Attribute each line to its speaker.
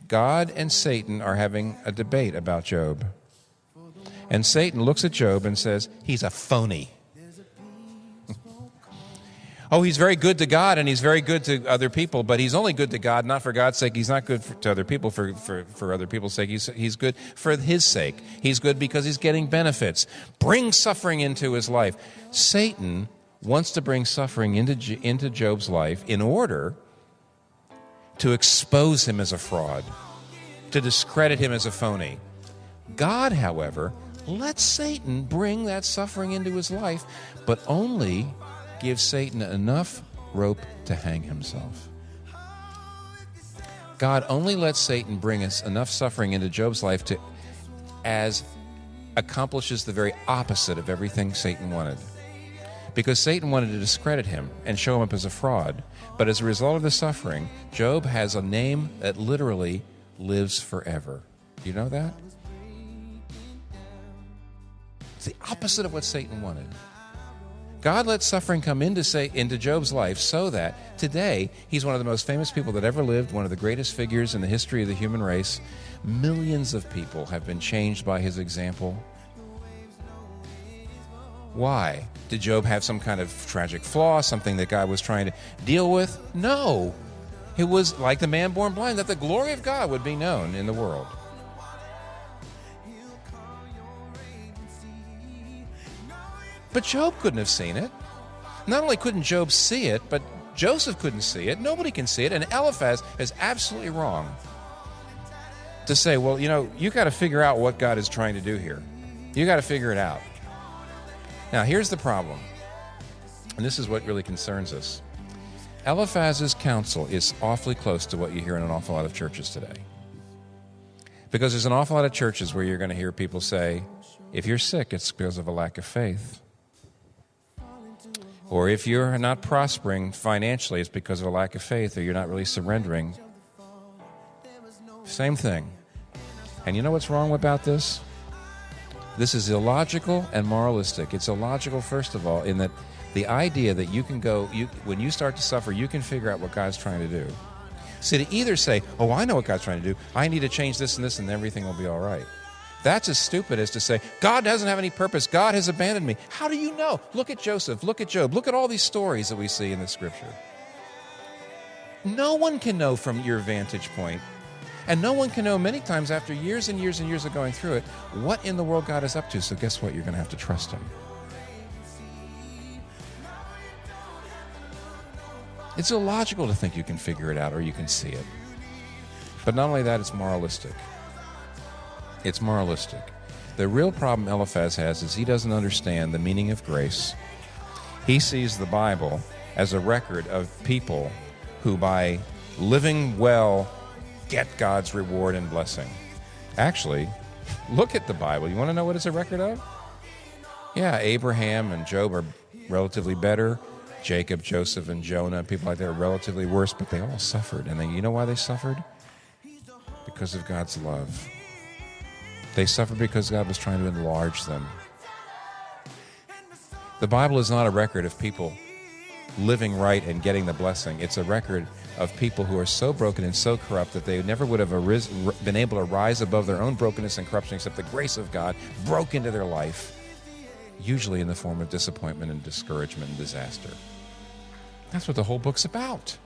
Speaker 1: God and Satan are having a debate about Job. And Satan looks at Job and says, he's a phony. Oh, he's very good to God and he's very good to other people, but he's only good to God, not for God's sake. He's not good to other people for other people's sake. He's good for his sake. He's good because he's getting benefits. Bring suffering into his life. Satan wants to bring suffering into Job's life in order to expose him as a fraud, to discredit him as a phony. God, however, lets Satan bring that suffering into his life, but only gives Satan enough rope to hang himself. God only lets Satan bring us enough suffering into Job's life as accomplishes the very opposite of everything Satan wanted. Because Satan wanted to discredit him and show him up as a fraud. But as a result of the suffering, Job has a name that literally lives forever. Do you know that? It's the opposite of what Satan wanted. God let suffering come into Job's life so that today he's one of the most famous people that ever lived, one of the greatest figures in the history of the human race. Millions of people have been changed by his example. Why? Did Job have some kind of tragic flaw, something that God was trying to deal with? No. It was like the man born blind, that the glory of God would be known in the world. But Job couldn't have seen it. Not only couldn't Job see it, but Joseph couldn't see it. Nobody can see it. And Eliphaz is absolutely wrong to say, well, you got to figure out what God is trying to do here. You got to figure it out. Now, here's the problem, and this is what really concerns us. Eliphaz's counsel is awfully close to what you hear in an awful lot of churches today. Because there's an awful lot of churches where you're going to hear people say, if you're sick, it's because of a lack of faith. Or if you're not prospering financially, it's because of a lack of faith, or you're not really surrendering. Same thing. And you know what's wrong about this? This is illogical and moralistic. It's illogical, first of all, in that the idea that you can when you start to suffer, you can figure out what God's trying to do. See, to either say, oh, I know what God's trying to do, I need to change this and this, and everything will be all right. That's as stupid as to say, God doesn't have any purpose, God has abandoned me. How do you know? Look at Joseph, look at Job, look at all these stories that we see in the Scripture. No one can know from your vantage point, and no one can know many times after years and years and years of going through it, what in the world God is up to. So guess what? You're going to have to trust Him. It's illogical to think you can figure it out or you can see it. But not only that, it's moralistic. It's moralistic. The real problem Eliphaz has is he doesn't understand the meaning of grace. He sees the Bible as a record of people who, by living well, get God's reward and blessing. Actually, look at the Bible. You want to know what it's a record of? Yeah, Abraham and Job are relatively better. Jacob, Joseph, and Jonah, people like that are relatively worse, but they all suffered. And you know why they suffered? Because of God's love. They suffered because God was trying to enlarge them. The Bible is not a record of people living right and getting the blessing. It's a record of people who are so broken and so corrupt that they never would have been able to rise above their own brokenness and corruption, except the grace of God broke into their life, usually in the form of disappointment and discouragement and disaster. That's what the whole book's about.